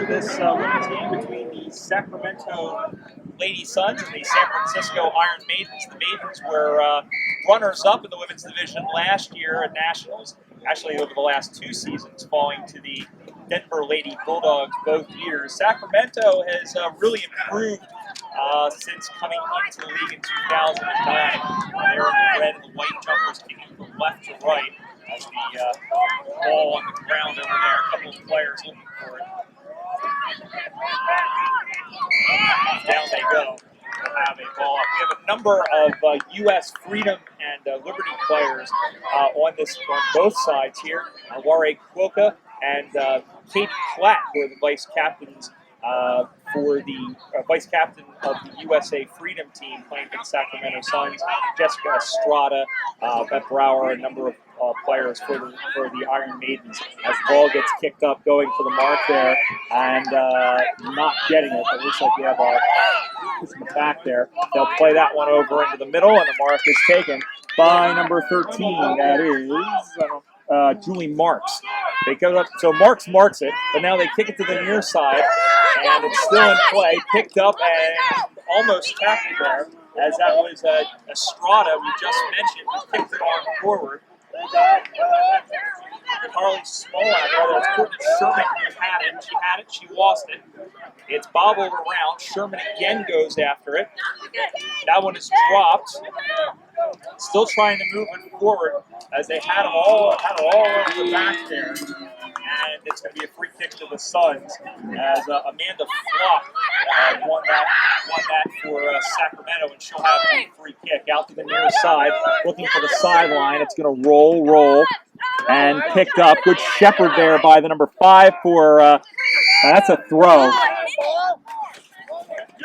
for this women's game between the Sacramento Lady Suns and the San Francisco Iron Maidens. The Maidens were runners-up in the women's division last year at Nationals, actually over the last 2 seasons, falling to the Denver Lady Bulldogs both years. Sacramento has really improved since coming into the league in 2009. They're in the red and the white jumpers, kicking from left to right. As the ball on the ground over there, a couple of players looking for it. Down they go. We'll have a ball up. We have a number of U.S. Freedom and Liberty players on both sides here. Ware Quilka and Kate Platt, who are the vice captains for the vice captain of the USA Freedom team playing for the Sacramento Suns. Jessica Estrada, Beth Brower, a number of players for the Iron Maidens. As the ball gets kicked up, going for the mark there, and not getting it. It looks like we have a in the back there. They'll play that one over into the middle, and the mark is taken by number 13. That is Julie Marks. They go up, so Marks marks it, but now they kick it to the near side, and it's still in play, picked up and almost tackled there, as that was Estrada we just mentioned, who kicked it on forward. Carly Smollett, that's Courtney Sherman who had it. She had it, she lost it. It's bobbled around. Sherman again goes after it. That one is dropped. Still trying to move it forward as they had it all over the back there. And it's going to be a free kick to the Suns as Amanda Flock won that for Sacramento, and she'll have a free kick out to the near side, looking for the sideline. It's going to roll, and picked up. Good shepherd there by the number 5 for that's a throw.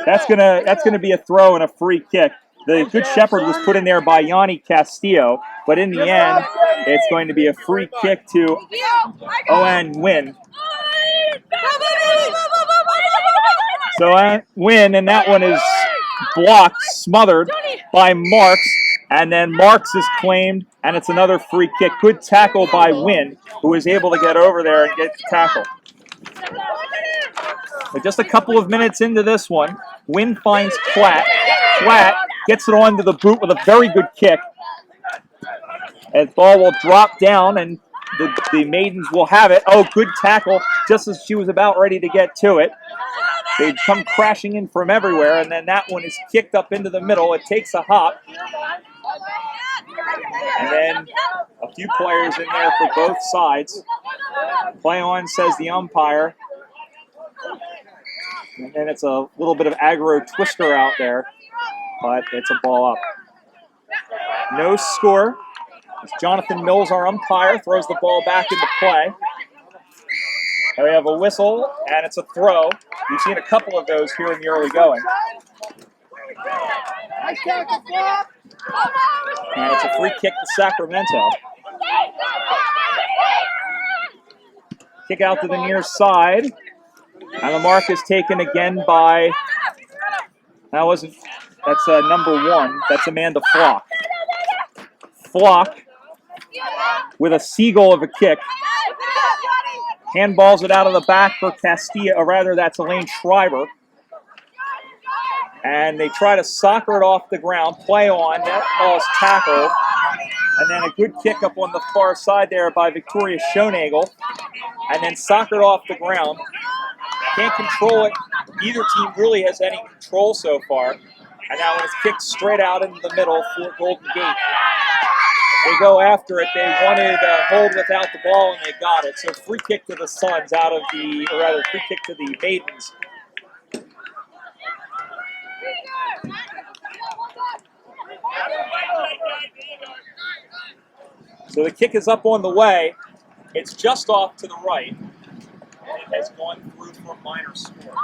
That's gonna be a throw and a free kick. The good shepherd was put in there by Yanni Castillo, but in the end, it's going to be a free kick to O.N. Wynn. So Wynn, and that one is blocked, smothered by Marks, and then Marks is claimed, and it's another free kick. Good tackle by Wynn, who was able to get over there and get the tackle. But just a couple of minutes into this one, Wynn finds Platt. Platt gets it onto the boot with a very good kick. And the ball will drop down, and the Maidens will have it. Oh, good tackle, just as she was about ready to get to it. They come crashing in from everywhere, and then that one is kicked up into the middle. It takes a hop. And then a few players in there for both sides. Play on, says the umpire. And it's a little bit of aggro twister out there, but it's a ball up. No score. Jonathan Mills, our umpire, throws the ball back into play. And we have a whistle, and it's a throw. We've seen a couple of those here in the early going. And it's a free kick to Sacramento. Kick out to the near side. And the mark is taken again by, that's number 1. That's Amanda Flock. Flock with a seagull of a kick. Handballs it out of the back for Castilla, or rather that's Elaine Schreiber. And they try to soccer it off the ground, play on, that ball is tackled. And then a good kick up on the far side there by Victoria Schonagel. And then soccered off the ground. Can't control it. Neither team really has any control so far. And now when it's kicked straight out into the middle for Golden Gate. They go after it. They wanted a hold without the ball, and they got it. So free kick to the Suns free kick to the Maidens. So the kick is up on the way. It's just off to the right. And it has gone through for a minor score.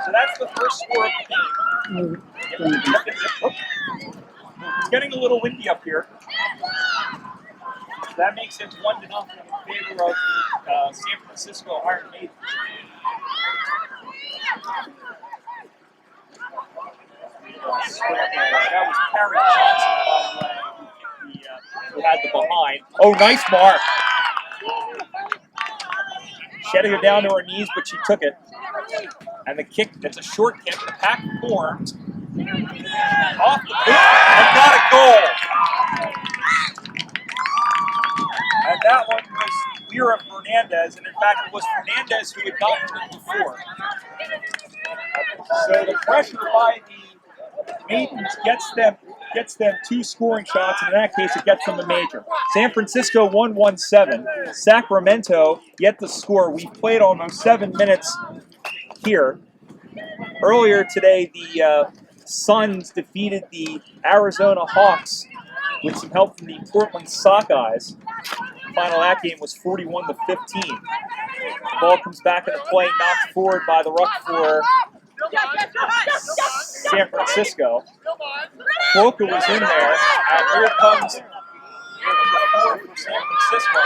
So that's the first score of the game. It's getting a little windy up here. So that makes it 1-0 in favor of the San Francisco Iron Maidens. That was Carrie Johnson, by the way, who had the behind. Oh, nice mark. She had to go down to her knees, but she took it. And the kick, it's a short kick. The pack formed. Off the boot and got a goal. And that one was Lyra Fernandez, and in fact it was Fernandez who had gotten it before. So the pressure by the Maidens gets them 2 scoring shots, and in that case it gets them a major. San Francisco won 1-7. Sacramento yet to score. We played almost 7 minutes here. Earlier today, the Suns defeated the Arizona Hawks with some help from the Portland Sockeyes. The final of that game was 41-15. The ball comes back into play, knocked forward by the ruck for San Francisco. Cuoco was in there, and here comes number 4 for San Francisco.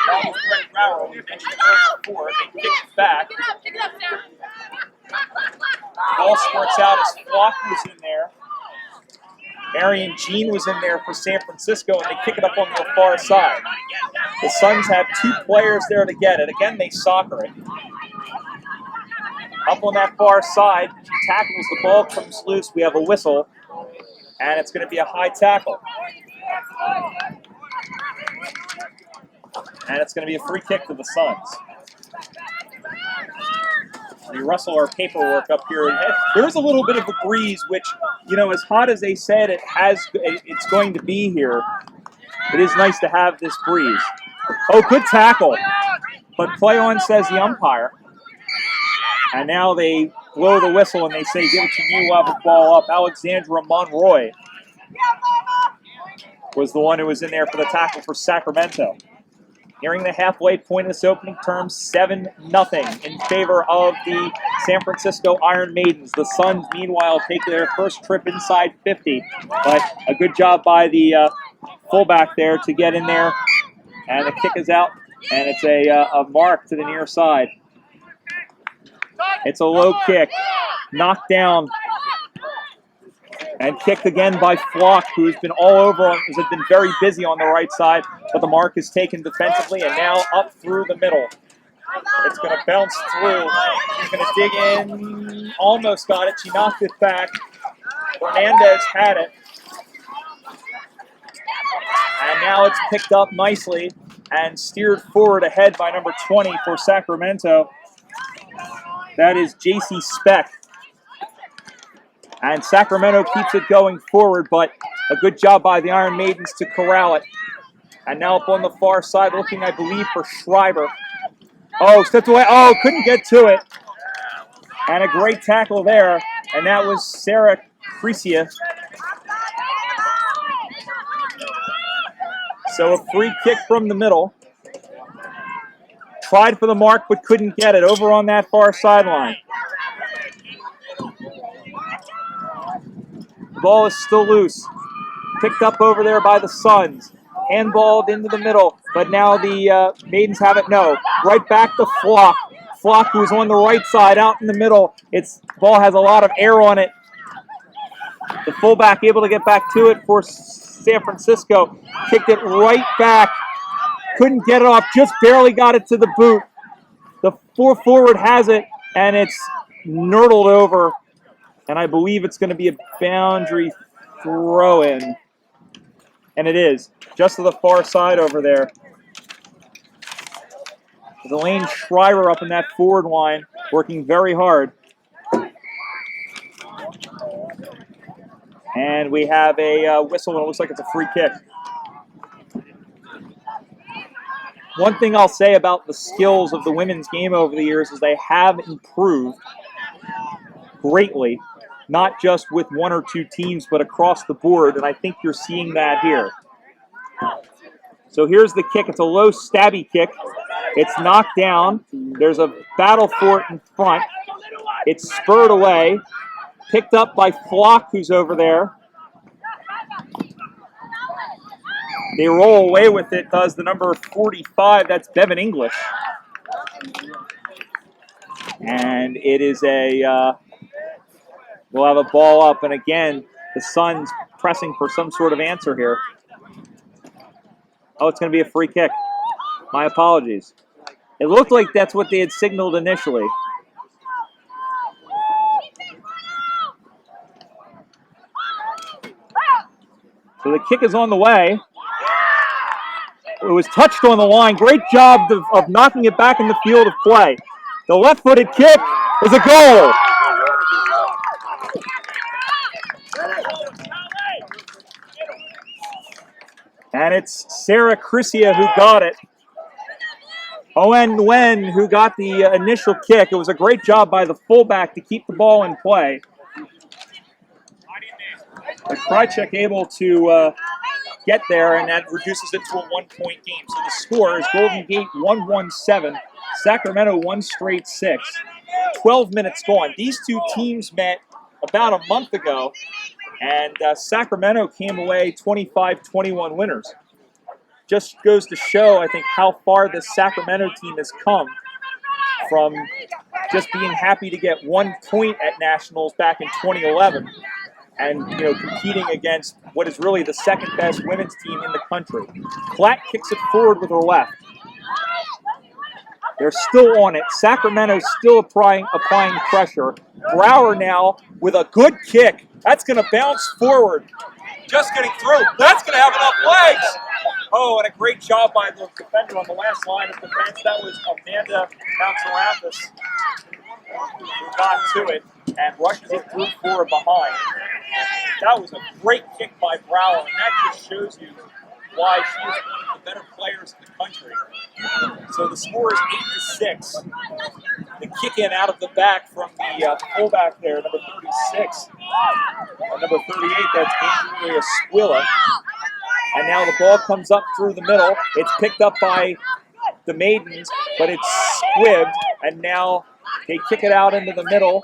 That was Brett Brower. We mentioned before. They kicked it back. Ball squirts out as Flock was in there. Marion Jean was in there for San Francisco, and they kick it up on the far side. The Suns have 2 players there to get it. Again, they soccer it. Up on that far side, tackles, the ball comes loose. We have a whistle, and it's going to be a high tackle. And it's going to be a free kick to the Suns. We rustle our paperwork up here. There's a little bit of a breeze, which, you know, as hot as they said it's going to be here, it is nice to have this breeze. Oh, good tackle. But play on, says the umpire. And now they blow the whistle and they say, give it to me, we'll have the ball up. Alexandra Monroy was the one who was in there for the tackle for Sacramento. Nearing the halfway point of this opening term, 7-0 in favor of the San Francisco Iron Maidens. The Suns, meanwhile, take their first trip inside 50. But a good job by the fullback there to get in there. And the kick is out, and it's a mark to the near side. It's a low kick, knocked down, and kicked again by Flock, who has been all over, has been very busy on the right side, but the mark is taken defensively, and now up through the middle. It's going to bounce through. She's going to dig in. Almost got it. She knocked it back. Fernandez had it. And now it's picked up nicely and steered forward ahead by number 20 for Sacramento. That is J.C. Speck. And Sacramento keeps it going forward, but a good job by the Iron Maidens to corral it. And now up on the far side, looking, I believe, for Schreiber. Oh, stepped away. Oh, couldn't get to it. And a great tackle there. And that was Sarah Crecia. So a free kick from the middle. Tried for the mark, but couldn't get it. Over on that far sideline. The ball is still loose. Picked up over there by the Suns. Handballed into the middle, but now the Maidens have it. No, right back to Flock. Flock, who's on the right side, out in the middle. The ball has a lot of air on it. The fullback able to get back to it for San Francisco. Kicked it right back. Couldn't get it off. Just barely got it to the boot. The forward has it, and it's nurdled over. And I believe it's going to be a boundary throw-in. And it is, just to the far side over there. There's Elaine Schreiber up in that forward line, working very hard. And we have a whistle, and it looks like it's a free kick. One thing I'll say about the skills of the women's game over the years is they have improved greatly. Not just with 1 or 2 teams, but across the board, and I think you're seeing that here. So here's the kick. It's a low, stabby kick. It's knocked down. There's a battle for it in front. It's spurred away. Picked up by Flock, who's over there. They roll away with it, does the number 45. That's Bevan English. And it is we'll have a ball up, and again, the Suns pressing for some sort of answer here. Oh, it's going to be a free kick. My apologies. It looked like that's what they had signaled initially. So the kick is on the way. It was touched on the line. Great job of knocking it back in the field of play. The left-footed kick is a goal. And it's Sarah Crisia who got it. Owen Nguyen who got the initial kick. It was a great job by the fullback to keep the ball in play. But Krychek able to get there, and that reduces it to a 1-point game. So the score is Golden Gate 1-1-7, Sacramento 1 straight 6. 12 minutes gone. These two teams met about a month ago, and Sacramento came away 25-21 winners. Just goes to show, I think, how far this Sacramento team has come from just being happy to get 1 point at Nationals back in 2011 and, competing against what is really the second best women's team in the country. Platt kicks it forward with her left. They're still on it. Sacramento still applying pressure. Brower now with a good kick. That's going to bounce forward. Just getting through. That's going to have enough legs. Oh, and a great job by the defender on the last line of defense. That was Amanda Mountsarathis who got to it and rushes it through forward behind. That was a great kick by Brower, and that just shows you why she is one of the better players in the country. So the score is 8-6. The kick in out of the back from the fullback there, number 36. And number 38, that's Andrea Squilla. And now the ball comes up through the middle. It's picked up by the Maidens, but it's squibbed. And now they kick it out into the middle.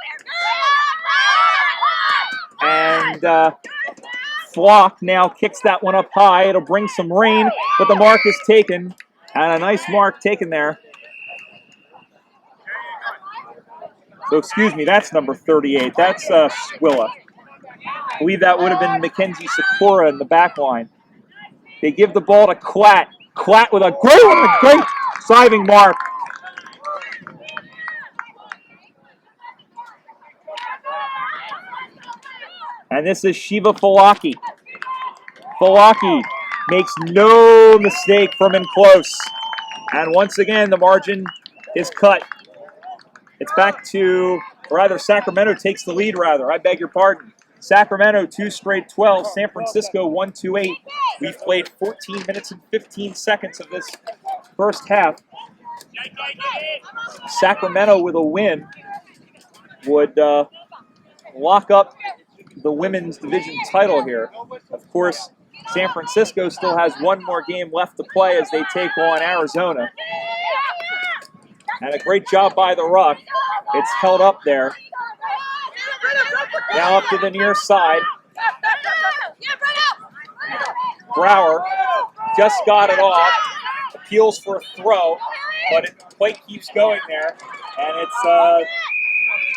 And Flock now kicks that one up high. It'll bring some rain, but the mark is taken. And a nice mark taken there. So excuse me, that's number 38. That's Squilla. I believe that would have been Mackenzie Sikora in the back line. They give the ball to Klatt. Klatt with a great driving mark. And this is Shiva Falaki. Falaki makes no mistake from in close. And once again, the margin is cut. It's back to, or rather, Sacramento takes the lead, rather. I beg your pardon. Sacramento 2 straight 12, San Francisco 1-2-8. We've played 14 minutes and 15 seconds of this first half. Sacramento with a win would lock up the women's division title here. Of course, San Francisco still has one more game left to play as they take on Arizona. And a great job by the Ruck. It's held up there. Now up to the near side. Brower just got it off. Appeals for a throw, but the play keeps going there. And it's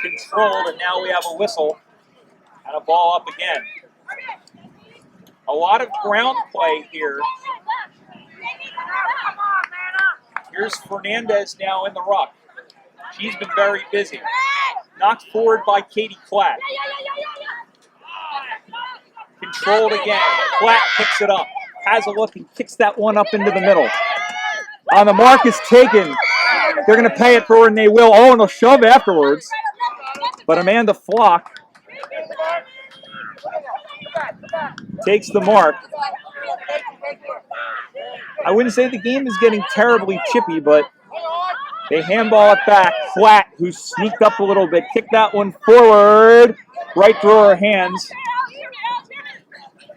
controlled, and now we have a whistle and a ball up again. A lot of ground play here. Here's Fernandez now in the ruck. She's been very busy. Knocked forward by Katie Klatt. Controlled again. Klatt picks it up. Has a look and kicks that one up into the middle. On the mark is taken. They're going to pay it for her, and they will. Oh, and they'll shove afterwards. But Amanda Flock takes the mark. I wouldn't say the game is getting terribly chippy, but they handball it back. Klatt, who sneaked up a little bit, kicked that one forward, right through her hands.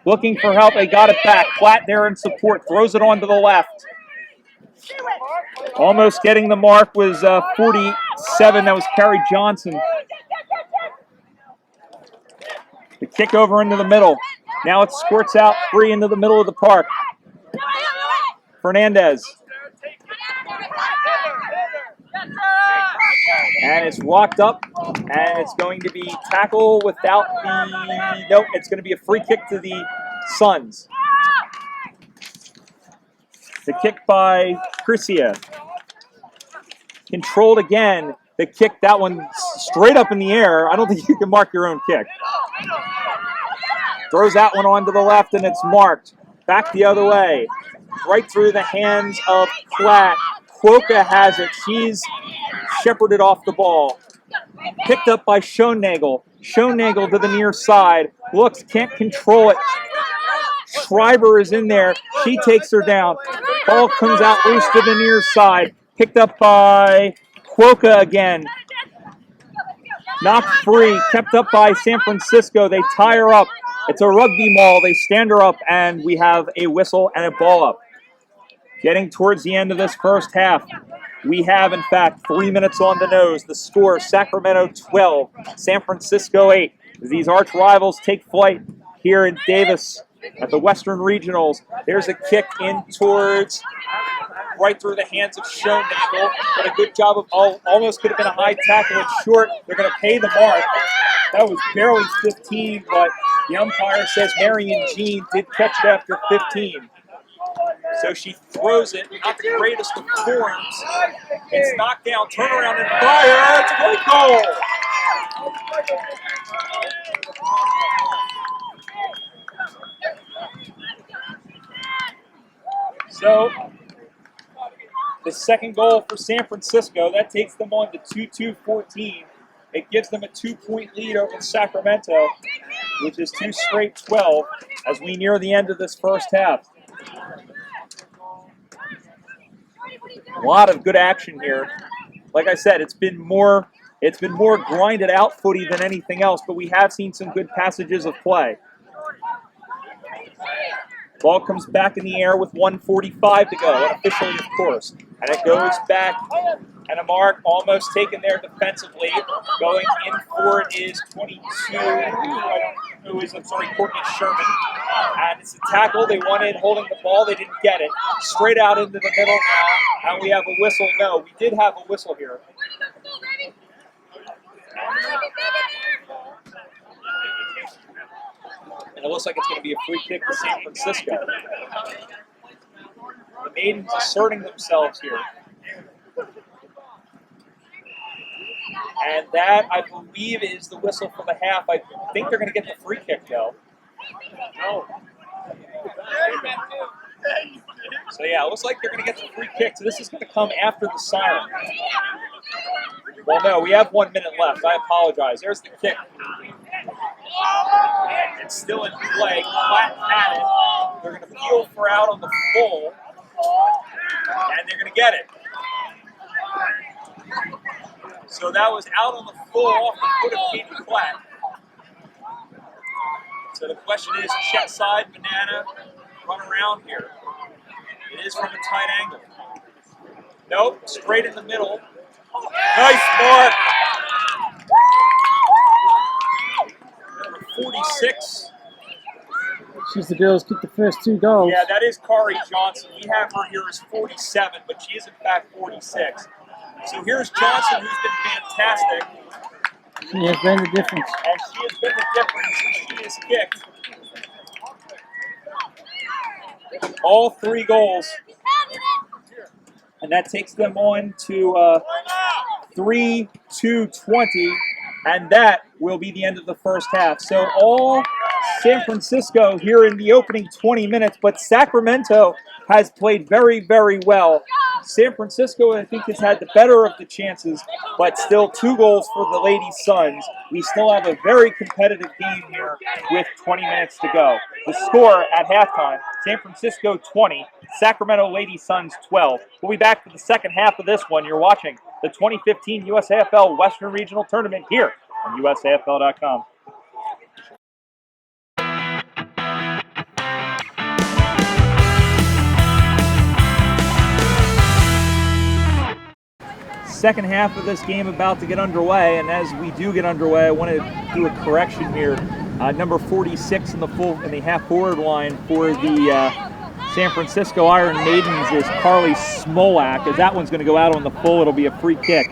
Looking for help, they got it back. Klatt there in support, throws it on to the left. Almost getting the mark was 47, that was Carrie Johnson. The kick over into the middle. Now it squirts out free into the middle of the park. Fernandez. And it's walked up, and it's going to be tackle without the... Nope, it's going to be a free kick to the Suns. The kick by Crisia. controlled again. The kick, that one straight up in the air. I don't think you can mark your own kick. Throws that one onto the left, and it's marked. Back the other way. Right through the hands of Platt. Quokka has it. She's shepherded off the ball. Picked up by Schoenagel. Schoenagel to the near side. Looks, can't control it. Schreiber is in there. She takes her down. Ball comes out loose to the near side. Picked up by Quokka again. Knocked free. Kept up by San Francisco. They tie her up. It's a rugby maul. They stand her up, and we have a whistle and a ball up. Getting towards the end of this first half, we have, in fact, 3 minutes on the nose. The score, Sacramento 12, San Francisco 8. As these arch rivals take flight here in Davis at the Western Regionals. There's a kick in towards, right through the hands of Schoenagel. But a good job of, almost could have been a high tackle. It's short. They're going to pay the mark. That was barely 15, but the umpire says Marion Jean did catch it after 15. So she throws it, not the greatest of forms. It's knocked down, turn around and fire. It's a great goal. So the second goal for San Francisco, that takes them on to 2-2-14. It gives them a 2-point lead over Sacramento, which is 2 straight 12 as we near the end of this first half. A lot of good action here. Like I said, it's been more grinded out footy than anything else, but we have seen some good passages of play. Ball comes back in the air with 1:45 to go, unofficially, of course. And it goes back, and a mark almost taken there defensively. Going in for it is 22, Courtney Sherman. And it's a tackle. They wanted holding the ball. They didn't get it. Straight out into the middle now. And we have a whistle. No, we did have a whistle here. And it looks like it's going to be a free kick to San Francisco. The Maidens asserting themselves here. And that, I believe, is the whistle for the half. I think they're going to get the free kick, though. No. So, yeah, it looks like they're going to get the free kick. So this is going to come after the siren. Well, no, we have 1 minute left. I apologize. There's the kick. It's still in play. Platt had it. They're going to peel for out on the full. And they're going to get it. So that was out on the full off the foot of Katie Platt. So the question is, check side, banana, run around here. It is from a tight angle. Nope, straight in the middle. Nice mark. Number 46. She's the girl who's kicked the first 2 goals. Yeah, that is Kari Johnson. We have her here as 47, but she is in fact 46. So here's Johnson, who's been fantastic. She has been the difference. And she has been the difference, and she has kicked all 3 goals. And that takes them on to 3-2-20, and that will be the end of the first half. So all San Francisco here in the opening 20 minutes, but Sacramento has played very, very well. San Francisco, I think, has had the better of the chances, but still 2 goals for the Lady Suns. We still have a very competitive game here with 20 minutes to go. The score at halftime, San Francisco 20, Sacramento Lady Suns 12. We'll be back for the second half of this one. You're watching the 2015 USAFL Western Regional Tournament here on USAFL.com. Second half of this game about to get underway, and as we do get underway, I want to do a correction here. Number 46 in the half forward line for the San Francisco Iron Maidens is Carly Smolak. As that one's going to go out on the full, it'll be a free kick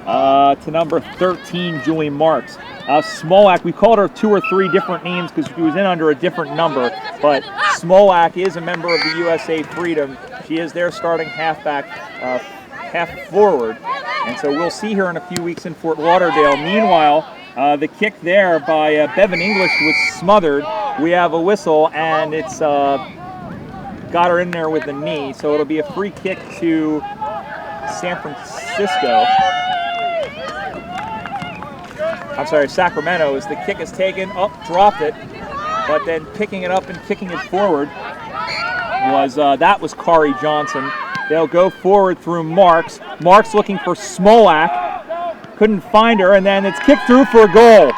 to number 13, Julie Marks. Smolak, we called her 2 or 3 different names because she was in under a different number, but Smolak is a member of the USA Freedom. She is their starting halfback, half forward. And so we'll see her in a few weeks in Fort Lauderdale. Meanwhile, the kick there by Bevan English was smothered. We have a whistle, and it's got her in there with the knee. So it'll be a free kick to San Francisco. I'm sorry, Sacramento, as the kick is taken, dropped it, but then picking it up and kicking it forward was Kari Johnson. They'll go forward through Marks. Marks looking for Smolak. Couldn't find her, and then it's kicked through for a goal.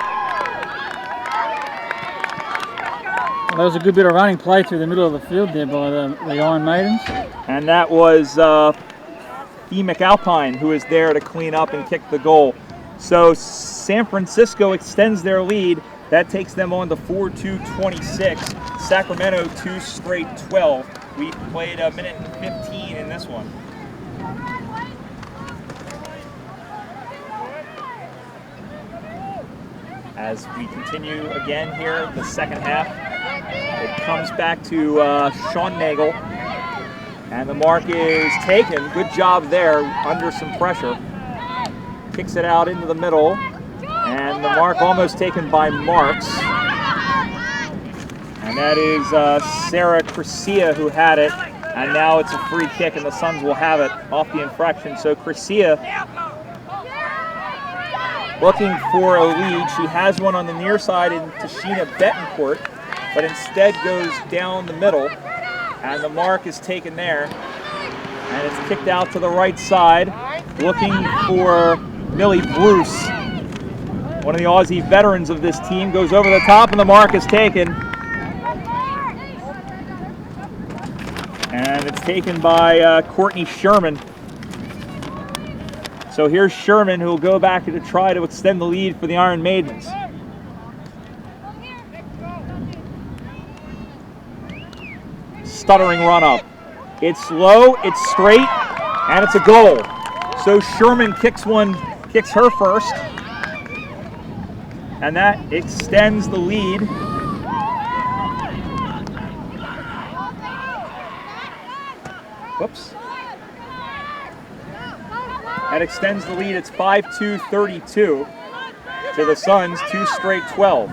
Well, that was a good bit of running play through the middle of the field there by the Iron Maidens. And that was Fee McAlpine, who is there to clean up and kick the goal. So San Francisco extends their lead. That takes them on to 4-2-26. Sacramento 2 straight 12. We played a minute and 15 in this one. As we continue again here, the second half, it comes back to Sean Nagel. And the mark is taken. Good job there under some pressure. Kicks it out into the middle. And the mark almost taken by Marks. And that is Sarah Crescia who had it. And now it's a free kick, and the Suns will have it off the infraction. So Crescia looking for a lead. She has one on the near side in Tashina Betancourt, but instead goes down the middle. And the mark is taken there. And it's kicked out to the right side. Looking for Millie Bruce. One of the Aussie veterans of this team goes over the top, and the mark is taken. And it's taken by Courtney Sherman. So here's Sherman, who will go back to try to extend the lead for the Iron Maidens. Stuttering run up. It's low, it's straight, and it's a goal. So Sherman kicks her first. And that extends the lead. Whoops. That extends the lead. It's 5-2-32 to the Suns, 2 straight 12.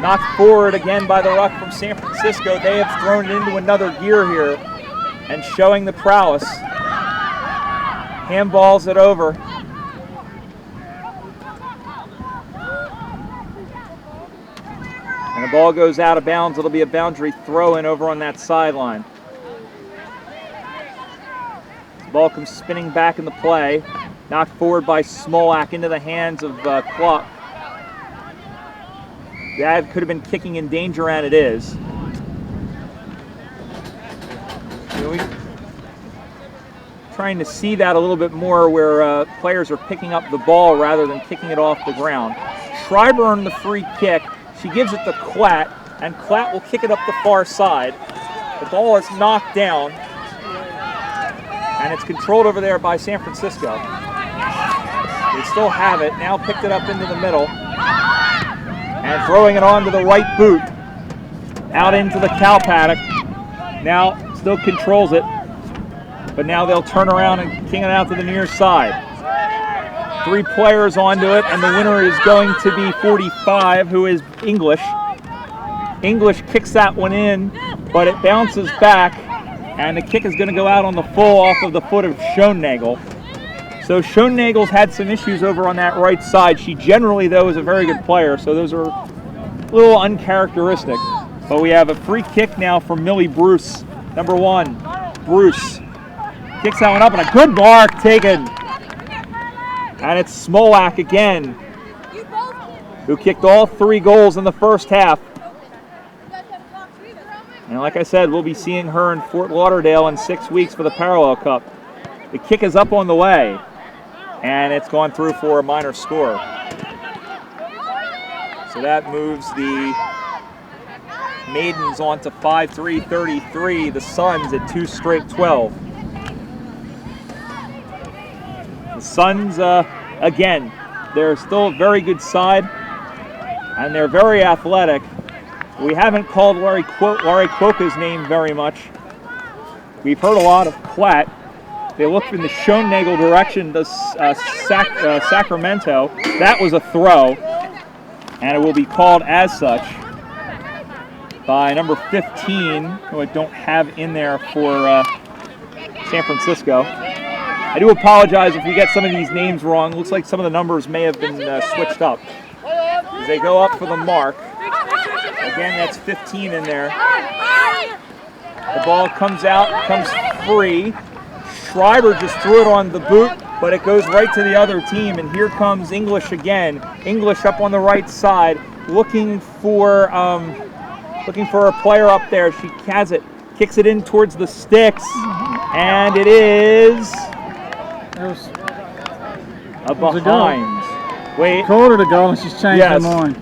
Knocked forward again by the ruck from San Francisco. They have thrown it into another gear here and showing the prowess. Handballs it over. And the ball goes out of bounds. It'll be a boundary throw-in over on that sideline. The ball comes spinning back in the play. Knocked forward by Smolak into the hands of Clark. That could have been kicking in danger, and it is. Trying to see that a little bit more, where players are picking up the ball rather than kicking it off the ground. Schreiber on the free kick. She gives it to Klatt, and Klatt will kick it up the far side. The ball is knocked down, and it's controlled over there by San Francisco. They still have it. Now picked it up into the middle, and throwing it onto the right boot, out into the cow paddock. Now still controls it. But now they'll turn around and king it out to the near side. 3 players onto it, and the winner is going to be 45, who is English. English kicks that one in, but it bounces back, and the kick is going to go out on the full off of the foot of Schoennagel. So Schoennagel's had some issues over on that right side. She generally, though, is a very good player, so those are a little uncharacteristic. But we have a free kick now from Millie Bruce, number 1. Bruce kicks that one up, and a good mark taken. And it's Smolak again, who kicked all 3 goals in the first half. And like I said, we'll be seeing her in Fort Lauderdale in 6 weeks for the Parallel Cup. The kick is up on the way, and it's gone through for a minor score. So that moves the Maidens on to 5-3-33, the Suns at 2 straight 12. The Suns, again, they're still a very good side, and they're very athletic. We haven't called Laurie Quokka's name very much, We've heard a lot of Platt. They look in the Schoenagel direction to Sacramento. That was a throw, and it will be called as such by number 15, who I don't have in there for San Francisco. I do apologize if we get some of these names wrong. Looks like some of the numbers may have been switched up. As they go up for the mark. Again, that's 15 in there. The ball comes out, comes free. Schreiber just threw it on the boot, but it goes right to the other team, and here comes English again. English up on the right side, looking for a player up there. She has it, kicks it in towards the sticks, and it is a behind. Wait. Called it a goal, and she's changed her mind.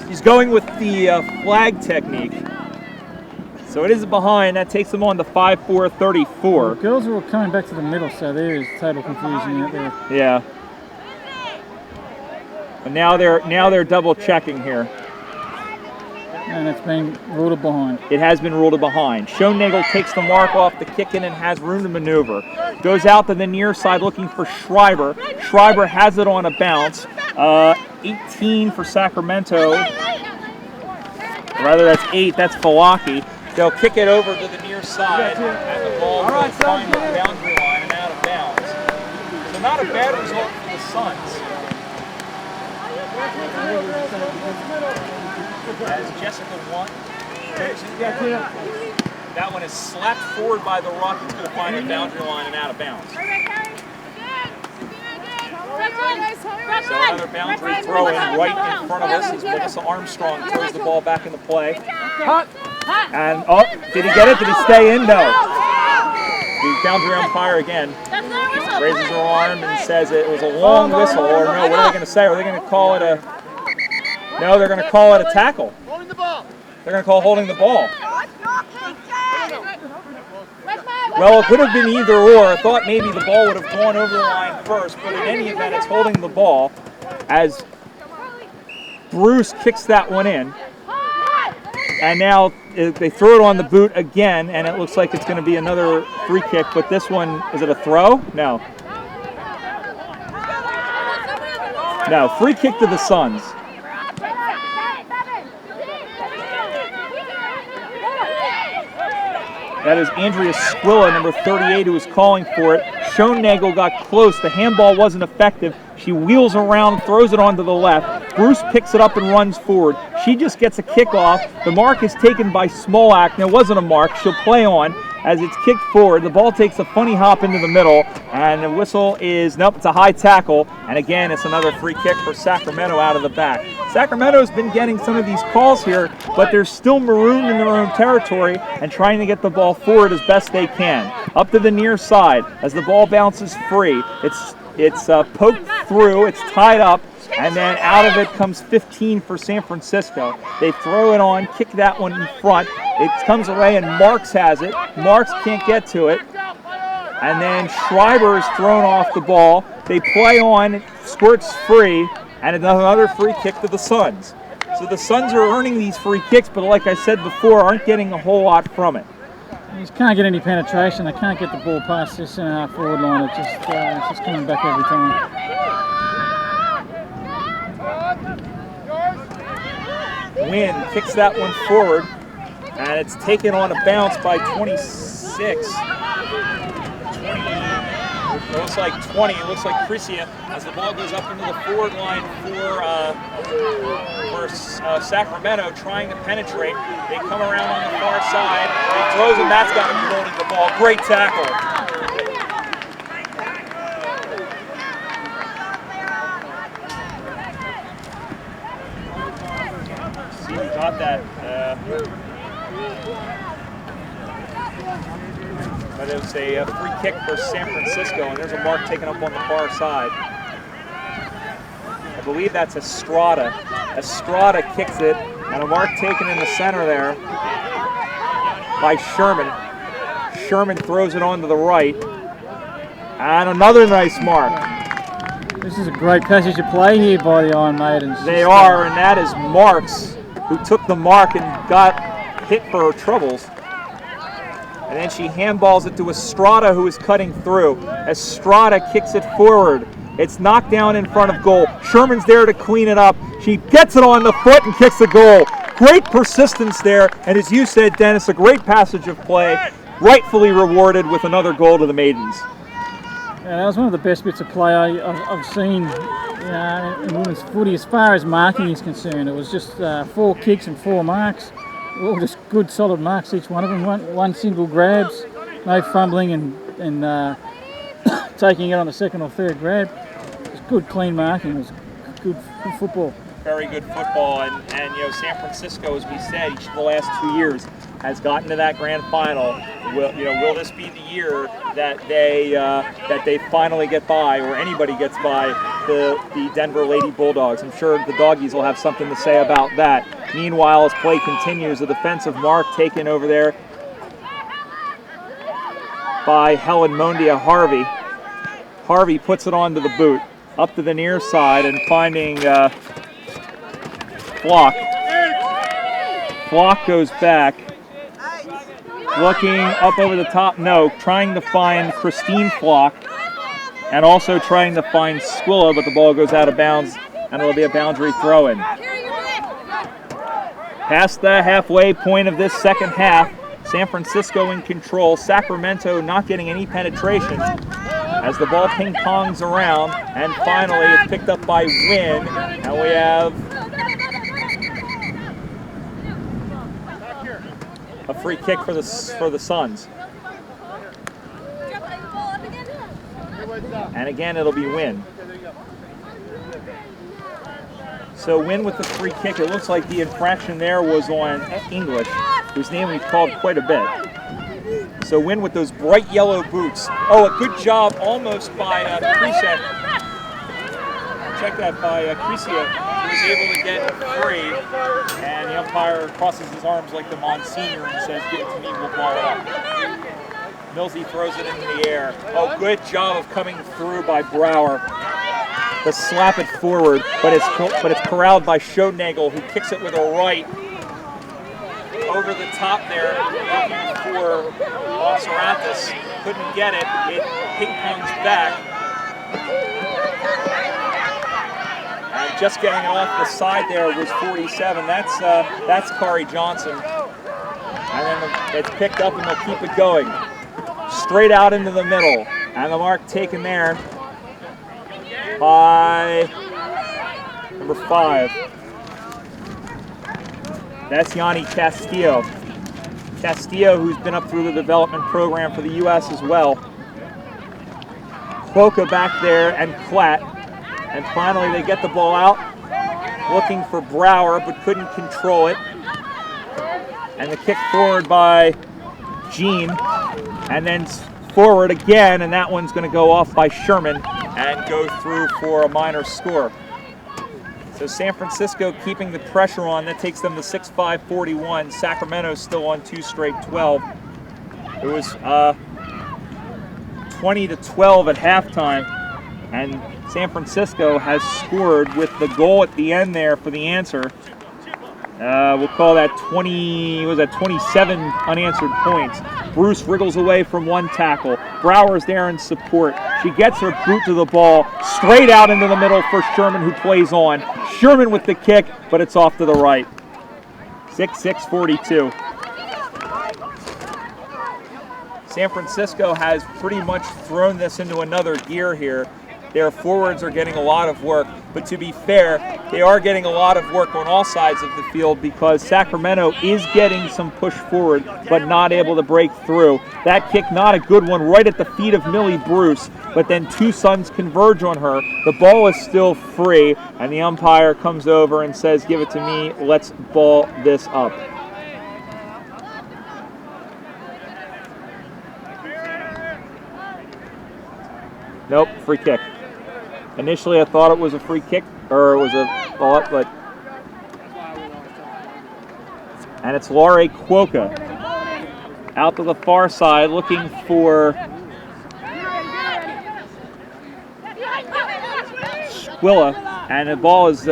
She's going with the flag technique. So it is a behind. That takes them on to 5-4-34. Well, the girls are all coming back to the middle, so there is total confusion out there. Yeah. And now they're double checking here. And it's been ruled a behind. It has been ruled a behind. Schoenagel takes the mark off the kick in and has room to maneuver. Goes out to the near side looking for Schreiber. Schreiber has it on a bounce. 18 for Sacramento. Rather, that's 8. That's Falaki. They'll kick it over to the near side, and the ball will find the boundary line and out of bounds. So not a bad result for the Suns. As Jessica won, that one is slapped forward by the Rock. It's going to find the boundary line and out of bounds. So another boundary throw in right in front of us as Melissa Armstrong throws the ball back into play. And, did he get it? Did he stay in? No. The boundary umpire again raises her arm and says it was a long whistle, or no, what are they going to say? Are they going to call it a... No, they're going to call it a tackle. They're going to call holding the ball. Well, it could have been either or. I thought maybe the ball would have gone over the line first, but in any event, it's holding the ball as Bruce kicks that one in. And now they throw it on the boot again, and it looks like it's going to be another free kick, but this one, is it a throw? No. No, free kick to the Suns. That is Andrea Squilla, number 38, who was calling for it. Schoenagel got close. The handball wasn't effective. She wheels around, throws it onto the left. Bruce picks it up and runs forward. She just gets a kickoff. The mark is taken by Smolak. There wasn't a mark. She'll play on as it's kicked forward. The ball takes a funny hop into the middle, and the whistle is, nope, it's a high tackle. And again, it's another free kick for Sacramento out of the back. Sacramento's been getting some of these calls here, but they're still marooned in their own territory and trying to get the ball forward as best they can. Up to the near side as the ball bounces free. It's poked through, it's tied up, and then out of it comes 15 for San Francisco. They throw it on, kick that one in front. It comes away and Marks has it. Marks can't get to it. And then Schreiber is thrown off the ball. They play on, it squirts free, and another free kick to the Suns. So the Suns are earning these free kicks, but like I said before, aren't getting a whole lot from it. They just can't get any penetration. They can't get the ball past this center-half forward line. It's just coming back every time. Wynn kicks that one forward, and it's taken on a bounce by 26. It looks like 20. It looks like Crisia as the ball goes up into the forward line for Sacramento, trying to penetrate. They come around on the far side. He throws, and that's got him holding the ball. Great tackle. See, we got that. But it was a free kick for San Francisco, and there's a mark taken up on the far side. I believe that's Estrada. Estrada kicks it, and a mark taken in the center there by Sherman. Sherman throws it on to the right, and another nice mark. This is a great passage of play here by the Iron Maidens. They are, and that is Marks, who took the mark and got hit for her troubles. And then she handballs it to Estrada, who is cutting through. Estrada kicks it forward. It's knocked down in front of goal. Sherman's there to clean it up. She gets it on the foot and kicks the goal. Great persistence there, and as you said, Dennis, a great passage of play, rightfully rewarded with another goal to the Maidens. Yeah, that was one of the best bits of play I've seen in women's footy as far as marking is concerned. It was just 4 kicks and 4 marks. All just good, solid marks, each one of them. One single grabs, no fumbling and taking it on the second or third grab. It was good, clean marking. It was good football. Very good football, and San Francisco, as we said, each of the last 2 years has gotten to that grand final. Will this be the year that they finally get by, or anybody gets by the Denver Lady Bulldogs? I'm sure the Doggies will have something to say about that. Meanwhile, as play continues, a defensive mark taken over there by Helen Mondia Harvey. Harvey puts it onto the boot, up to the near side, and finding Flock. Flock goes back, looking up over the top, trying to find Christine Flock, and also trying to find Squilla, but the ball goes out of bounds, and it'll be a boundary throw-in. Past the halfway point of this second half, San Francisco in control, Sacramento not getting any penetration as the ball ping-pongs around, and finally it's picked up by Wynn, and we have a free kick for the Suns. And again, it'll be Wynn. So Wynn with the free kick. It looks like the infraction there was on English, whose name we've called quite a bit. So Wynn with those bright yellow boots. Oh, a good job almost by Crecia. Check that, by Crecia, who was able to get free. And the umpire crosses his arms like the Monsignor and says, "Give it to me, we'll ball it up." Millsy throws it into the air. Oh, good job of coming through by Brower to slap it forward, but it's corralled by Schoenagel, who kicks it with a right over the top there, looking for Monserratus. Couldn't get it. It ping-pongs back. And just getting it off the side there was 47. That's Kari Johnson. And then it's picked up and they'll keep it going. Straight out into the middle. And the mark taken there by number 5. That's Yanni Castillo. Castillo, who's been up through the development program for the U.S. as well. Quokka back there and Klatt. And finally they get the ball out, looking for Brower, but couldn't control it. And the kick forward by Jean, and then forward again, and that one's going to go off by Sherman and go through for a minor score. So San Francisco keeping the pressure on. That takes them to 6-5-41. Sacramento still on 2 straight 12. It was 20-12 at halftime, and San Francisco has scored with the goal at the end there for the answer. We'll call that 27 unanswered points. Bruce wriggles away from one tackle. Brower's there in support. She gets her boot to the ball, straight out into the middle for Sherman, who plays on. Sherman with the kick, but it's off to the right. 6-6-42. San Francisco has pretty much thrown this into another gear here. Their forwards are getting a lot of work, but to be fair, they are getting a lot of work on all sides of the field because Sacramento is getting some push forward, but not able to break through. That kick, not a good one, right at the feet of Millie Bruce, but then 2 Suns converge on her. The ball is still free, and the umpire comes over and says, "Give it to me, let's ball this up." Nope, free kick. Initially, I thought it was a free kick, or it was a ball up, but... And it's Laurie Quokka out to the far side looking for Squilla, and the ball is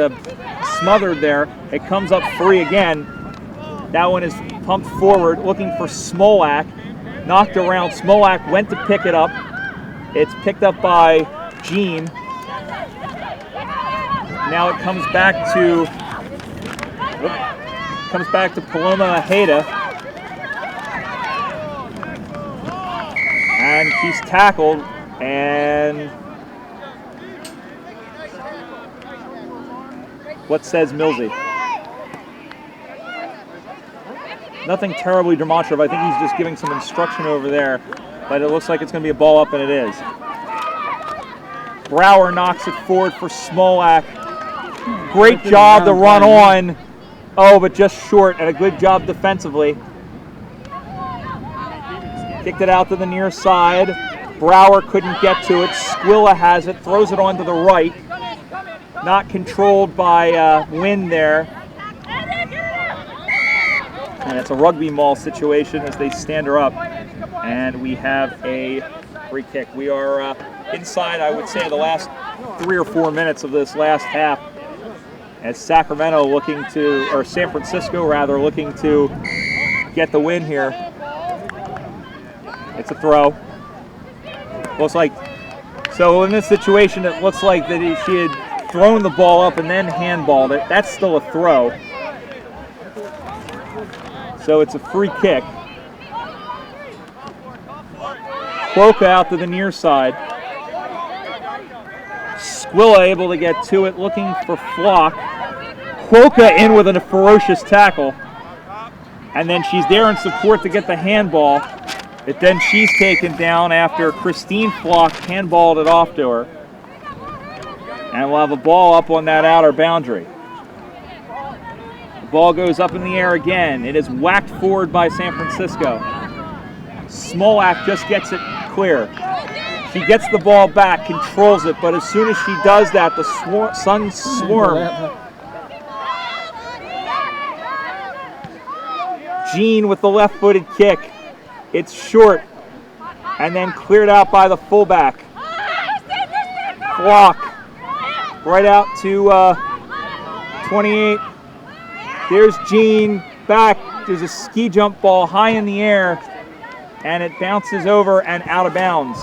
smothered there. It comes up free again. That one is pumped forward looking for Smolak, knocked around. Smolak went to pick it up. It's picked up by Jean. Now it comes back to Paloma Ojeda. And she's tackled, and what says Millsy? Nothing terribly demonstrative. I think he's just giving some instruction over there, but it looks like it's going to be a ball up, and it is. Brower knocks it forward for Smolak. Great job to run on. Oh, but just short, and a good job defensively. Kicked it out to the near side. Brower couldn't get to it. Squilla has it, throws it onto the right. Not controlled by Wynn there. And it's a rugby maul situation as they stand her up. And we have a free kick. We are inside, I would say, the last 3 or 4 minutes of this last half. As San Francisco rather, looking to get the win here. It's a throw. Looks like, so in this situation, it looks like that she had thrown the ball up and then handballed it. That's still a throw. So it's a free kick. Quokka out to the near side. Squilla able to get to it, looking for Flock. Quokka in with a ferocious tackle. And then she's there in support to get the handball. But then she's taken down after Christine Flock handballed it off to her. And we'll have a ball up on that outer boundary. The ball goes up in the air again. It is whacked forward by San Francisco. Smolak just gets it clear. She gets the ball back, controls it, but as soon as she does that, the Suns swarm. Jean with the left-footed kick. It's short, and then cleared out by the fullback. Flock right out to 28. There's Jean back. There's a ski jump ball high in the air, and it bounces over and out of bounds.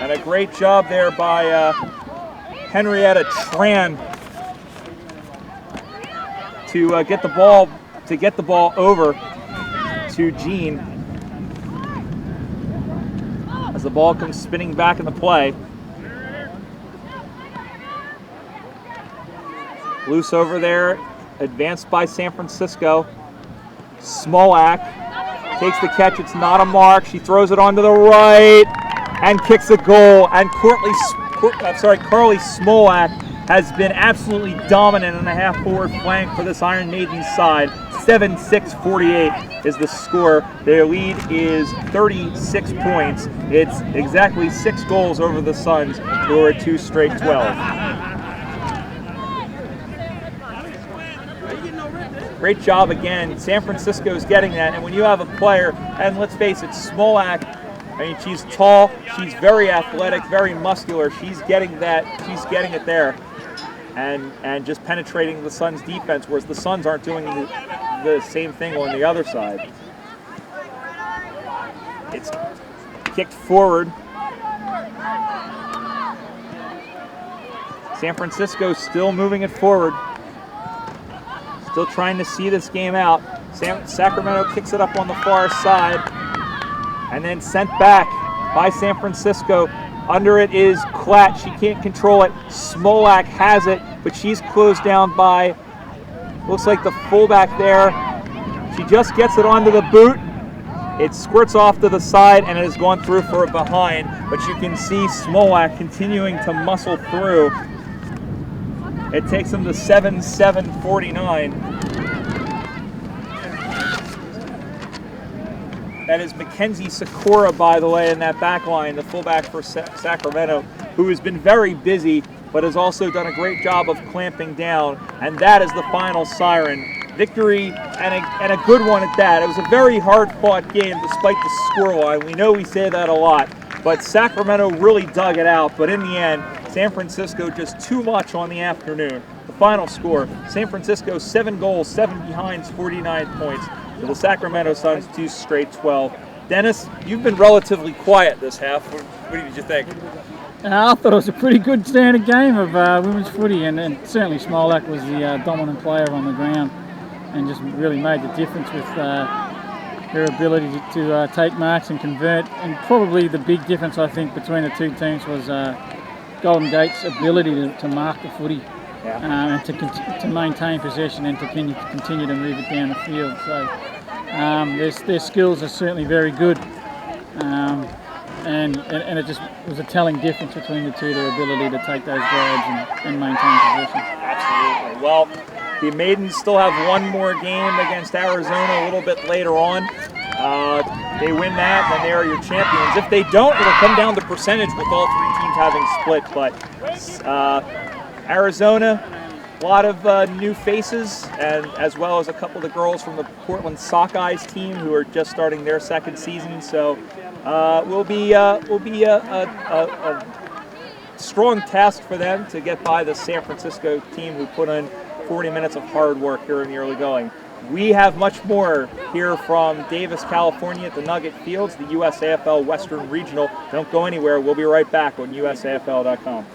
And a great job there by Henrietta Tran to get the ball over to Jean as the ball comes spinning back in the play. Loose over there, advanced by San Francisco. Smolak takes the catch, it's not a mark. She throws it onto the right and kicks a goal. And Carly Smolak has been absolutely dominant in the half-forward flank for this Iron Maidens side. 7-6-48 is the score. Their lead is 36 points. It's exactly 6 goals over the Suns, who are at 2 straight 12. Great job again. San Francisco's getting that, and when you have a player, and let's face it, Smolak, I mean, she's tall, she's very athletic, very muscular. She's getting that, she's getting it there. And just penetrating the Suns' defense, whereas the Suns aren't doing the same thing on the other side. It's kicked forward. San Francisco still moving it forward. Still trying to see this game out. Sacramento kicks it up on the far side and then sent back by San Francisco. Under it is Klatt. She can't control it. Smolak has it, but she's closed down by, looks like the fullback there. She just gets it onto the boot. It squirts off to the side and it has gone through for a behind, but you can see Smolak continuing to muscle through. It takes them to 7-7-49. That is Mackenzie Sikora, by the way, in that back line, the fullback for Sacramento, who has been very busy, but has also done a great job of clamping down. And that is the final siren. Victory, and a good one at that. It was a very hard-fought game despite the scoreline. We know we say that a lot, but Sacramento really dug it out. But in the end, San Francisco just too much on the afternoon. The final score, San Francisco 7 goals, 7 behinds, 49 points. To the Sacramento Suns 2 straight 12. Dennis, you've been relatively quiet this half. What did you think? I thought it was a pretty good standard game of women's footy, and certainly Smolak was the dominant player on the ground and just really made the difference with her ability to take marks and convert. And probably the big difference, I think, between the two teams was Golden Gate's ability to mark the footy. Yeah. And to maintain possession and to continue to move it down the field. So their skills are certainly very good, and it just was a telling difference between the two, their ability to take those grabs and maintain possession. Absolutely. Well, the Maidens still have one more game against Arizona a little bit later on. They win that, then they are your champions. If they don't, it'll come down to percentage with all three teams having split. But Arizona, a lot of new faces, and as well as a couple of the girls from the Portland Sockeyes team who are just starting their second season. So will be a strong task for them to get by the San Francisco team who put in 40 minutes of hard work here in the early going. We have much more here from Davis, California at the Nugget Fields, the USAFL Western Regional. Don't go anywhere. We'll be right back on USAFL.com.